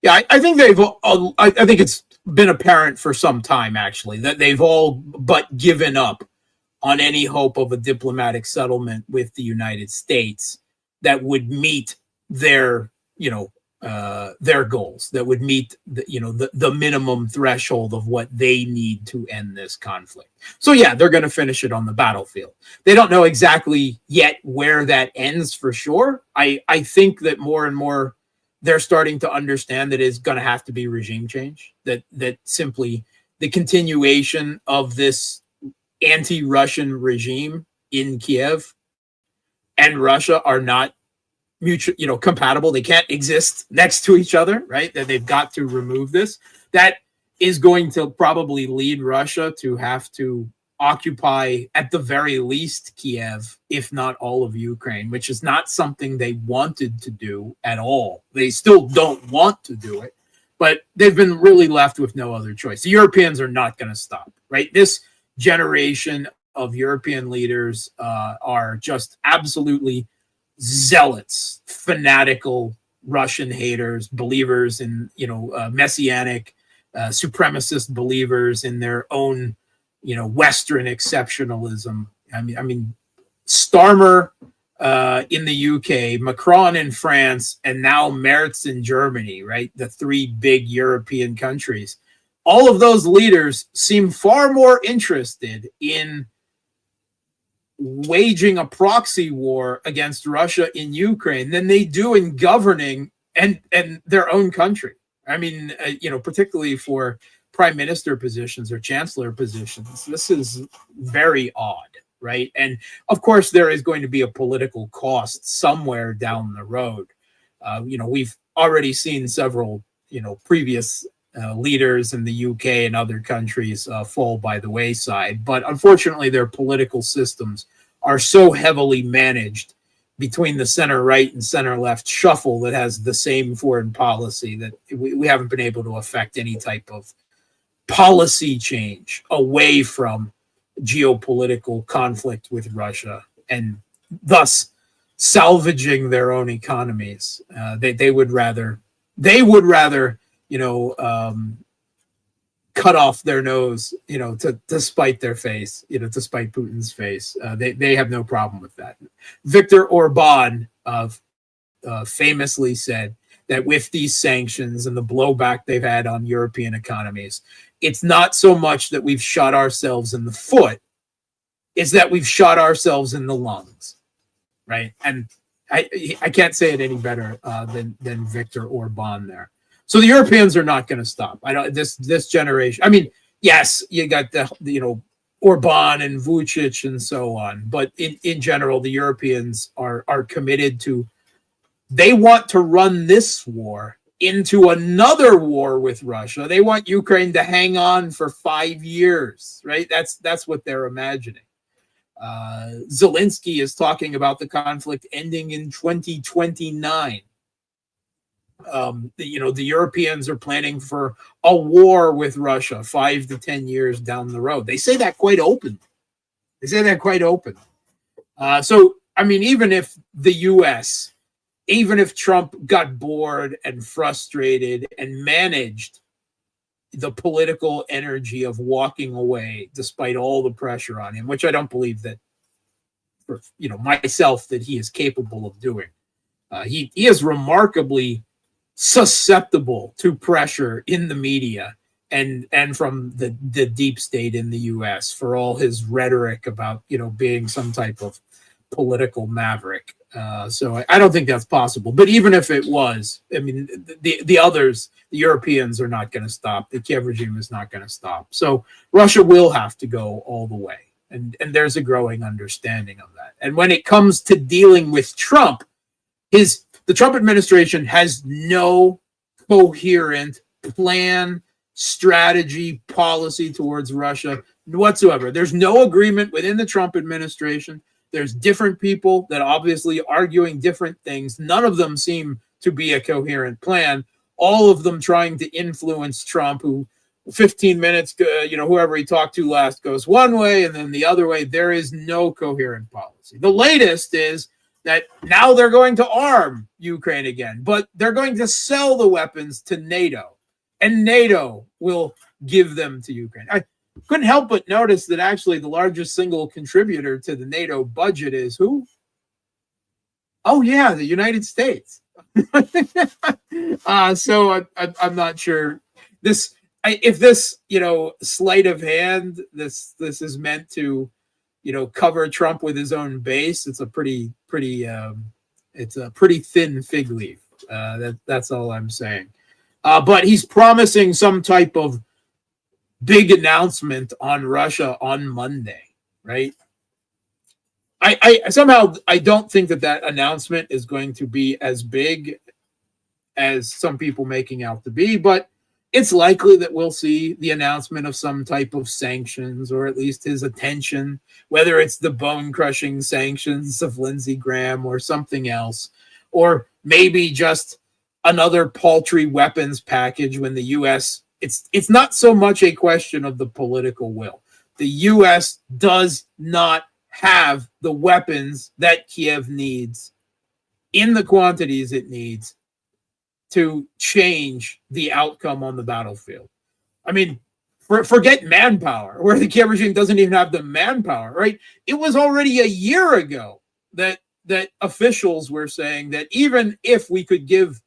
Yeah, I think I think it's been apparent for some time, actually, that they've all but given up on any hope of a diplomatic settlement with the United States that would meet their goals, that would meet the minimum threshold of what they need to end this conflict. So yeah, they're going to finish it on the battlefield. They don't know exactly yet where that ends for sure. I think that more and more they're starting to understand that it's going to have to be regime change, that simply the continuation of this anti-Russian regime in Kiev and Russia are not mutual, compatible. They can't exist next to each other, right? That they've got to remove this. That is going to probably lead Russia to have to occupy, at the very least, Kiev, if not all of Ukraine, which is not something they wanted to do at all. They still don't want to do it, but they've been really left with no other choice. The Europeans are not going to stop, right? This generation of European leaders are just absolutely zealots, fanatical Russian haters, believers in, messianic, supremacist believers in their own, Western exceptionalism. I mean, Starmer in the UK, Macron in France, and now Merz in Germany, right? The three big European countries. All of those leaders seem far more interested in waging a proxy war against Russia in Ukraine than they do in governing and their own country. I mean, particularly for prime minister positions or chancellor positions, this is very odd, right? And of course, there is going to be a political cost somewhere down the road. We've already seen several, previous leaders in the UK and other countries fall by the wayside. But unfortunately, their political systems are so heavily managed between the center right and center left shuffle that has the same foreign policy that we haven't been able to affect any type of policy change away from geopolitical conflict with Russia and thus salvaging their own economies. They would rather cut off their nose, to spite their face, to spite Putin's face. They have no problem with that. Viktor Orban famously said that with these sanctions and the blowback they've had on European economies, it's not so much that we've shot ourselves in the foot, it's that we've shot ourselves in the lungs, right? And I can't say it any better than Viktor Orban there. So the Europeans are not going to stop. This generation. I mean, yes, you got the Orban and Vucic and so on, but in general, the Europeans are committed to. They want to run this war into another war with Russia. They want Ukraine to hang on for 5 years, right? That's what they're imagining. Zelensky is talking about the conflict ending in 2029. The Europeans are planning for a war with Russia 5 to 10 years down the road. They say that quite open. So, I mean, even if the U.S., even if Trump got bored and frustrated and managed the political energy of walking away despite all the pressure on him, which I don't believe that, for myself, that he is capable of doing. He is remarkably susceptible to pressure in the media and from the deep state in the US for all his rhetoric about being some type of political maverick. So I don't think that's possible. But even if it was, I mean, the others, the Europeans, are not going to stop. The Kiev regime is not going to stop. So Russia will have to go all the way. And there's a growing understanding of that. And when it comes to dealing with Trump, the Trump administration has no coherent plan, strategy, policy towards Russia whatsoever. There's no agreement within the Trump administration. There's different people that obviously are arguing different things. None of them seem to be a coherent plan. All of them trying to influence Trump, who 15 minutes, whoever he talked to last goes one way and then the other way. There is no coherent policy. The latest is that now they're going to arm Ukraine again, but they're going to sell the weapons to NATO, and NATO will give them to Ukraine. I couldn't help but notice that actually the largest single contributor to the NATO budget is who? Oh, yeah, the United States. So I'm not sure. If this, sleight of hand, this is meant to, cover Trump with his own base, it's a pretty thin fig leaf. That's all I'm saying. But he's promising some type of big announcement on Russia on Monday, right? I somehow don't think that announcement is going to be as big as some people making out to be, but it's likely that we'll see the announcement of some type of sanctions, or at least his attention, whether it's the bone-crushing sanctions of Lindsey Graham or something else, or maybe just another paltry weapons package when the U.S. It's not so much a question of the political will. The U.S. does not have the weapons that Kiev needs in the quantities it needs to change the outcome on the battlefield. I mean, forget manpower, where the Kiev regime doesn't even have the manpower, right? It was already a year ago that officials were saying that even if we could give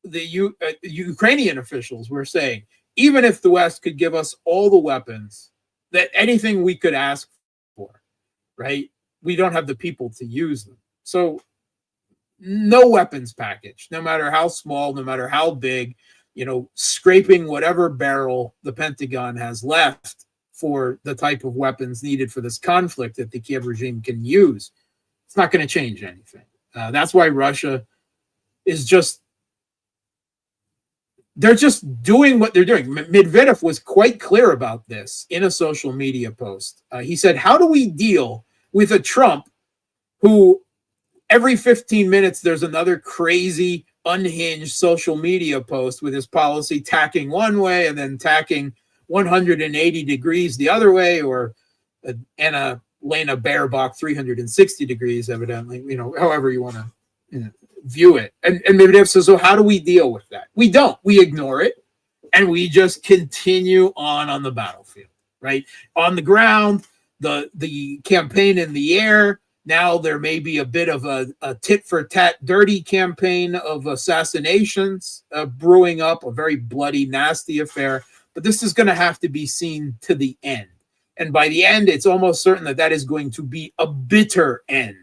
the Ukrainian officials were saying, even if the West could give us all the weapons, that anything we could ask for, right? We don't have the people to use them. So no weapons package, no matter how small, no matter how big, scraping whatever barrel the Pentagon has left for the type of weapons needed for this conflict that the Kiev regime can use. It's not going to change anything. That's why Russia is they're just doing what they're doing. Medvedev was quite clear about this in a social media post. He said, how do we deal with a Trump who every 15 minutes there's another crazy, unhinged social media post with his policy tacking one way and then tacking 180 degrees the other way, or Anna Lena Baerbock 360 degrees, evidently, however you want to view it. And Medvedev says, so how do we deal with that? We don't. We ignore it, and we just continue on the battlefield, right? On the ground, the campaign in the air. Now there may be a bit of a tit-for-tat dirty campaign of assassinations brewing up, a very bloody, nasty affair. But this is going to have to be seen to the end. And by the end, it's almost certain that is going to be a bitter end,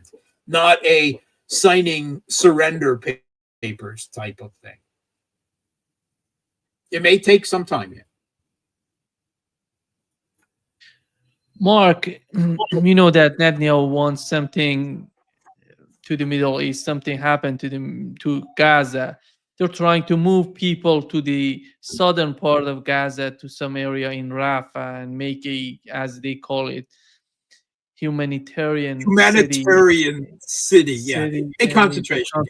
not a signing surrender papers type of thing. It may take some time yet. Mark, you know that Netanyahu wants something to the Middle East, something happened to Gaza. They're trying to move people to the southern part of Gaza to some area in Rafah and make as they call it, humanitarian city, yeah. A concentration,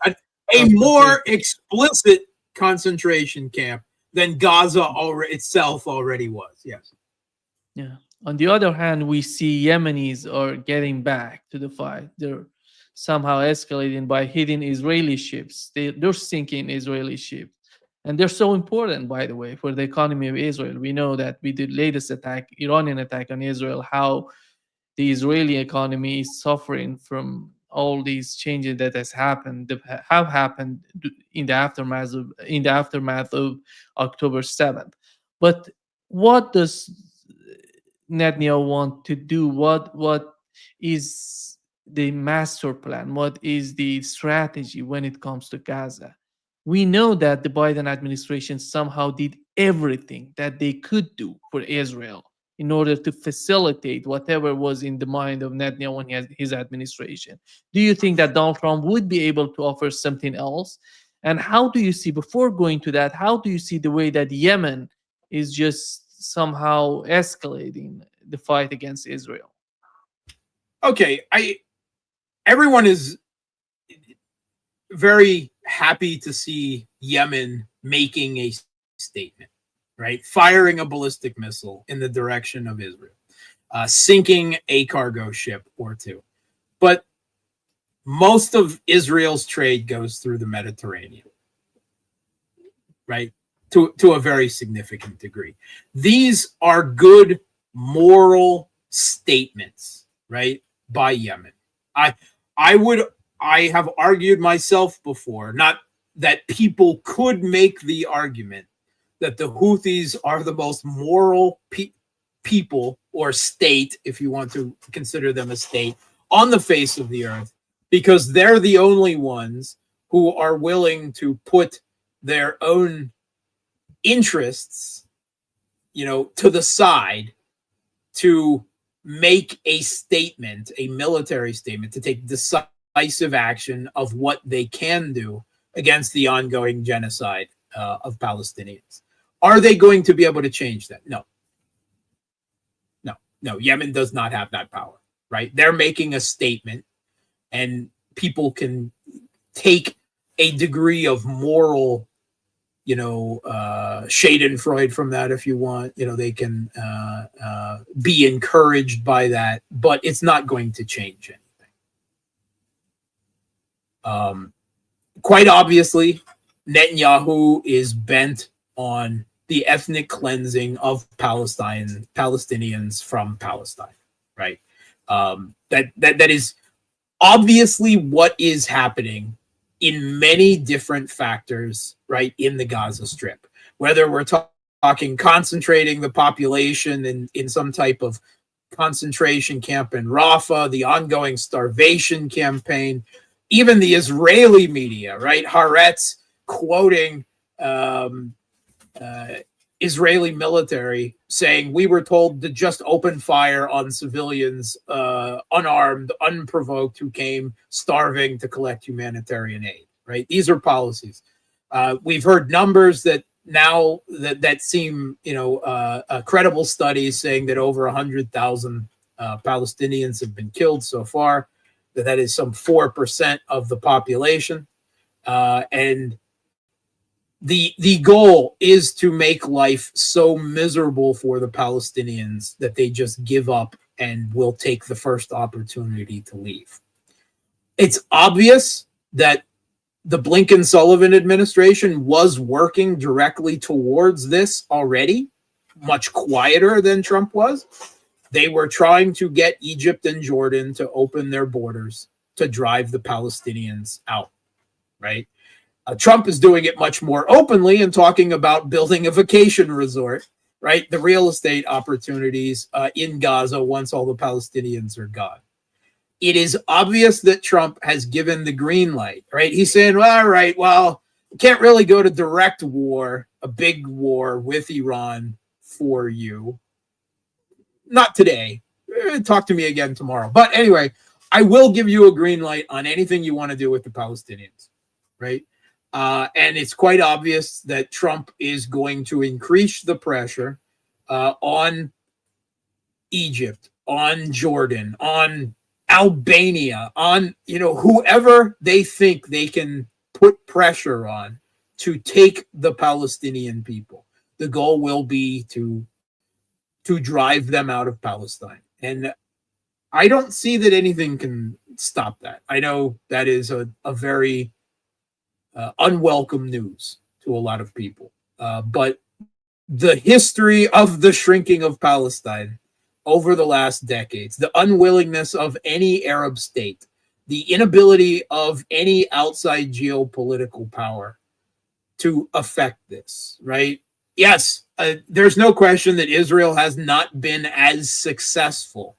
a more explicit concentration camp than Gaza itself already was. Yes. Yeah. On the other hand, we see Yemenis are getting back to the fight. They're somehow escalating by hitting Israeli ships. They're sinking Israeli ships. And they're so important, by the way, for the economy of Israel. We know that with the latest attack, Iranian attack on Israel, how the Israeli economy is suffering from all these changes that have happened in the aftermath of October 7th. But what does Netanyahu want to do? What is the master plan? What is the strategy when it comes to Gaza? We know that the Biden administration somehow did everything that they could do for Israel in order to facilitate whatever was in the mind of Netanyahu and his administration. Do you think that Donald Trump would be able to offer something else? And how do you see, before going to that, how do you see the way that Yemen is just somehow escalating the fight against Israel? Okay, everyone is very happy to see Yemen making a statement, right? Firing a ballistic missile in the direction of Israel, sinking a cargo ship or two. But most of Israel's trade goes through the Mediterranean, right? To a very significant degree. These are good moral statements, right, by Yemen. I have argued myself before, not that people could make the argument that the Houthis are the most moral people or state, if you want to consider them a state, on the face of the earth, because they're the only ones who are willing to put their own interests, to the side to make a statement, a military statement, to take decisive action of what they can do against the ongoing genocide of Palestinians. Are they going to be able to change that? No. Yemen does not have that power, right? They're making a statement, and people can take a degree of moral Schadenfreude from that if you want. They can be encouraged by that, but it's not going to change anything. quite obviously, Netanyahu is bent on the ethnic cleansing of Palestinians from Palestine, right? That is obviously what is happening in many different factors, right, in the Gaza Strip. Whether we're talking concentrating the population in some type of concentration camp in Rafah, the ongoing starvation campaign, even the Israeli media, right? Haaretz quoting Israeli military saying, we were told to just open fire on civilians, unarmed, unprovoked, who came starving to collect humanitarian aid, right? These are policies. We've heard numbers that now that seem, credible studies saying that over 100,000 Palestinians have been killed so far, that is some 4% of the population. And the goal is to make life so miserable for the Palestinians that they just give up and will take the first opportunity to leave. It's obvious that the Blinken-Sullivan administration was working directly towards this already, much quieter than Trump was. They were trying to get Egypt and Jordan to open their borders to drive the Palestinians out, right? Trump is doing it much more openly and talking about building a vacation resort, right? The real estate opportunities in Gaza once all the Palestinians are gone. It is obvious that Trump has given the green light, right? He's saying, well, all right, well, we can't really go to direct war, a big war with Iran for you. Not today. Talk to me again tomorrow. But anyway, I will give you a green light on anything you want to do with the Palestinians, right? And it's quite obvious that Trump is going to increase the pressure on Egypt, on Jordan, on Albania, on whoever they think they can put pressure on to take the Palestinian people. The goal will be to drive them out of Palestine. And I don't see that anything can stop that. I know that is a very unwelcome news to a lot of people. But the history of the shrinking of Palestine over the last decades, the unwillingness of any Arab state, the inability of any outside geopolitical power to affect this, right? Yes, there's no question that Israel has not been as successful,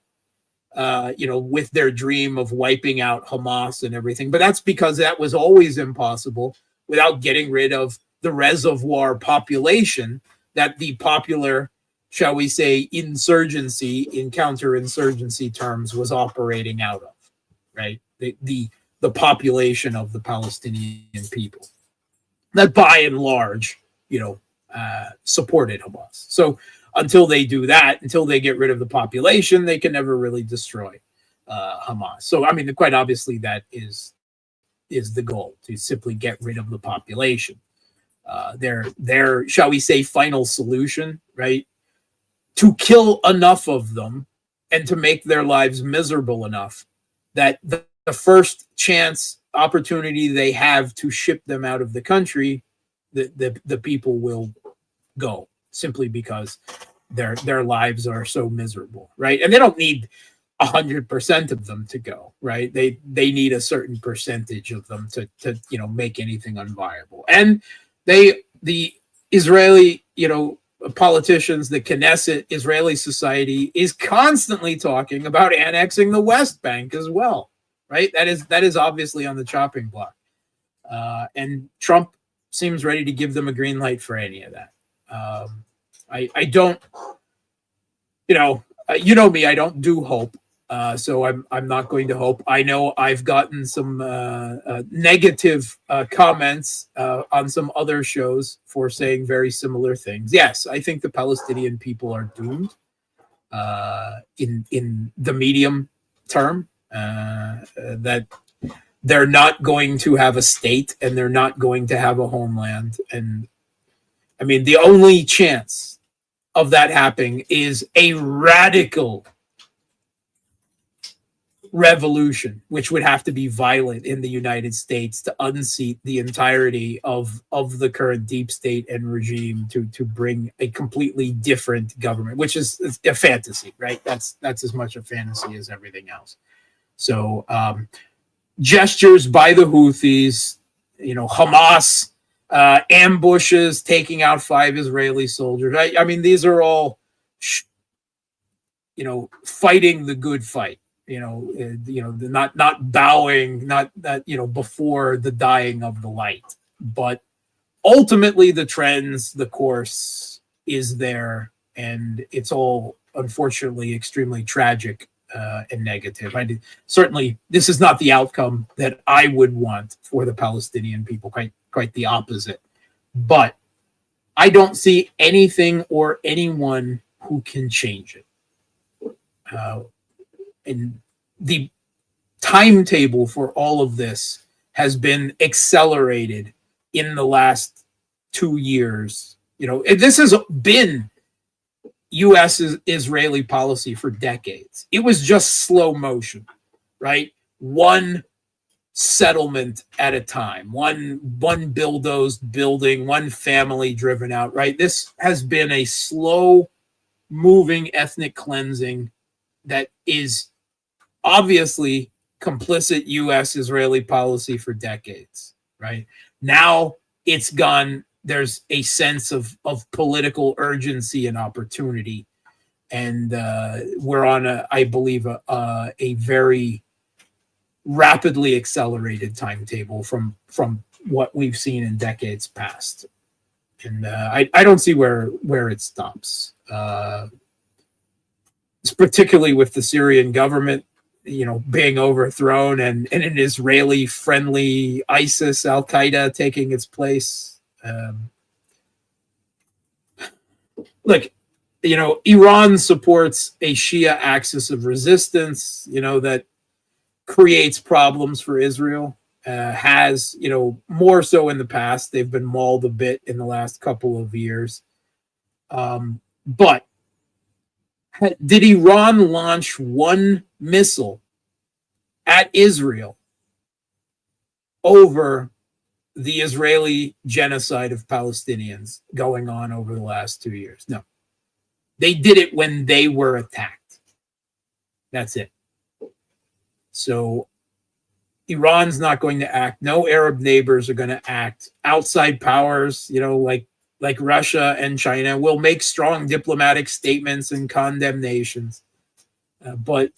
with their dream of wiping out Hamas and everything. But that's because that was always impossible without getting rid of the reservoir population that the popular, shall we say, insurgency in counterinsurgency terms was operating out of, right? The population of the Palestinian people that by and large, supported Hamas. So until they do that, until they get rid of the population, they can never really destroy Hamas. So, I mean, quite obviously that is the goal, to simply get rid of the population. Their, shall we say, final solution, right? To kill enough of them and to make their lives miserable enough that the first chance opportunity they have to ship them out of the country, the people will go, simply because their lives are so miserable, right? And they don't need 100% of them to go, right? They need a certain percentage of them to make anything unviable. And the Israeli politicians, the Knesset, Israeli society is constantly talking about annexing the West Bank as well, right? That is obviously on the chopping block, and Trump seems ready to give them a green light for any of that. I don't, me, I don't do hope. So I'm not going to hope. I know I've gotten some negative comments on some other shows for saying very similar things. Yes, I think the Palestinian people are doomed in the medium term, that they're not going to have a state and they're not going to have a homeland. And I mean, the only chance of that happening is a radical revolution, which would have to be violent in the United States to unseat the entirety of the current deep state and regime to bring a completely different government, which is a fantasy, right? That's as much a fantasy as everything else. So gestures by the Houthis, Hamas ambushes, taking out 5 Israeli soldiers. I mean, these are all, fighting the good fight. Not bowing, not that, before the dying of the light. But ultimately, the trends, the course is there, and it's all unfortunately extremely tragic and negative. Certainly, this is not the outcome that I would want for the Palestinian people. Quite the opposite. But I don't see anything or anyone who can change it. And the timetable for all of this has been accelerated in the last 2 years. This has been U.S. Israeli policy for decades. It was just slow motion, right? One settlement at a time, one bulldozed building, one family driven out, right? This has been a slow moving ethnic cleansing that is obviously complicit U.S. Israeli policy for decades, right? Now it's gone. There's a sense of political urgency and opportunity, and we're on I believe a very rapidly accelerated timetable from what we've seen in decades past, and I don't see where it stops. Particularly with the Syrian government, being overthrown and an Israeli-friendly ISIS, Al-Qaeda taking its place. Look, Iran supports a Shia axis of resistance, that creates problems for Israel. Has, more so in the past. They've been mauled a bit in the last couple of years. But did Iran launch one missile at Israel over the Israeli genocide of Palestinians going on over the last 2 years? No. They did it when they were attacked. That's it. So Iran's not going to act. No Arab neighbors are going to act. Outside powers, like Russia and China, will make strong diplomatic statements and condemnations. But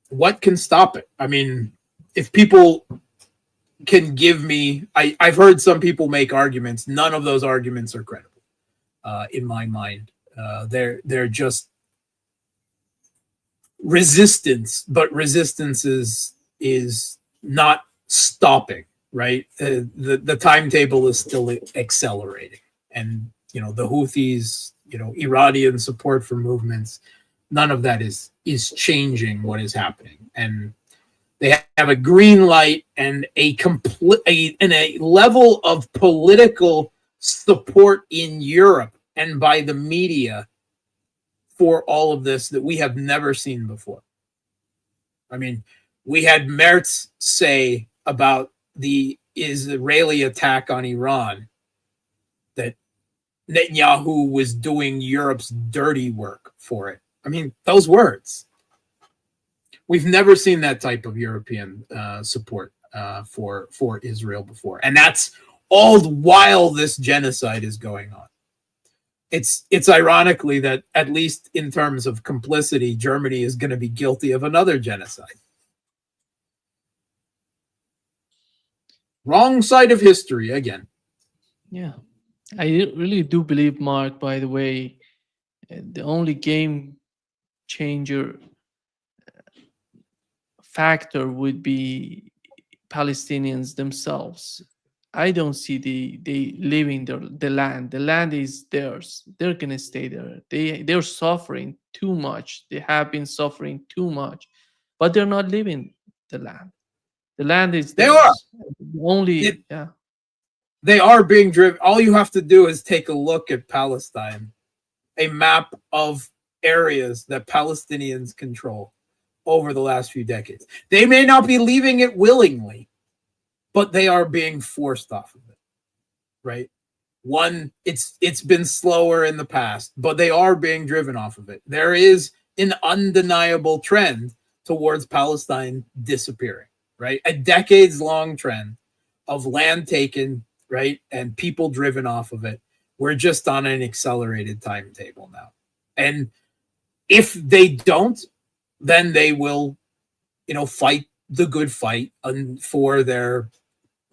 what can stop it? I mean, if people can give me, I've heard some people make arguments. None of those arguments are credible in my mind. They're just resistance, but resistance is not stopping. Right, the timetable is still accelerating, and the Houthis, Iranian support for movements, none of that is changing what is happening, and they have a green light and a level of political support in Europe and by the media for all of this that we have never seen before. I mean, we had Merz say about the Israeli attack on Iran that Netanyahu was doing Europe's dirty work for it. I mean, those words. We've never seen that type of European support for Israel before. And that's all while this genocide is going on. It's ironically that, at least in terms of complicity, Germany is going to be guilty of another genocide. Wrong side of history again. Yeah, I really do believe, Mark, by the way, the only game changer factor would be Palestinians themselves. I don't see they leaving the land. The land is theirs. They're gonna stay there. They're suffering too much. They have been suffering too much, but they're not leaving the land. The land is They theirs. are. Only yeah. They are being driven. All you have to do is take a look at Palestine, a map of areas that Palestinians control over the last few decades. They may not be leaving it willingly, but they are being forced off of it, right? One, it's been slower in the past, but they are being driven off of it. There is an undeniable trend towards Palestine disappearing, right? A decades-long trend of land taken, right, and people driven off of it. We're just on an accelerated timetable now. And if they don't, then they will, fight the good fight for their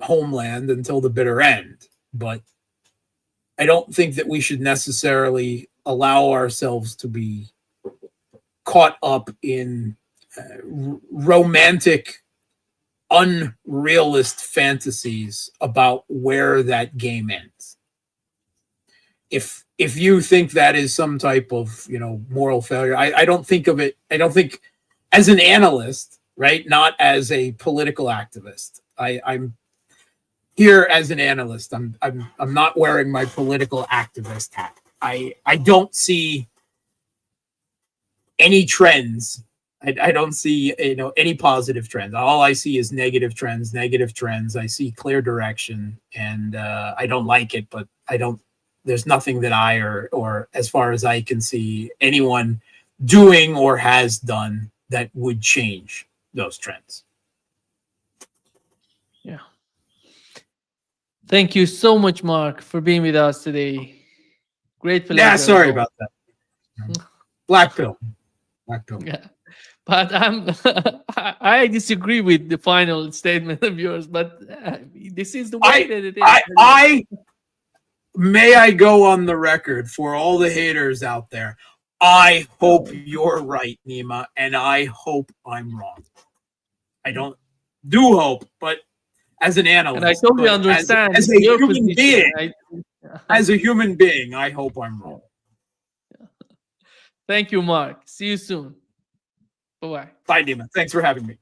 homeland until the bitter end. But I don't think that we should necessarily allow ourselves to be caught up in romantic, unrealist fantasies about where that game ends. If you think that is some type of moral failure, I don't think of it. I don't think as an analyst, right? Not as a political activist. I'm here as an analyst. I'm not wearing my political activist hat. I don't see any trends. I don't see any positive trends. All I see is negative trends. I see clear direction, and I don't like it. But I don't. There's nothing that I or as far as I can see anyone doing or has done that would change those trends. Yeah. Thank you so much, Mark, for being with us today. Great pleasure. Yeah, sorry about that. Black pill. Yeah. But I disagree with the final statement of yours, but this is the way that it is. May I go on the record for all the haters out there? I hope you're right, Nima, and I hope I'm wrong. I do hope, but as an analyst, and I totally understand as a human being, as a human being, I hope I'm wrong. Thank you, Mark. See you soon. Bye-bye. Bye, Nima. Thanks for having me.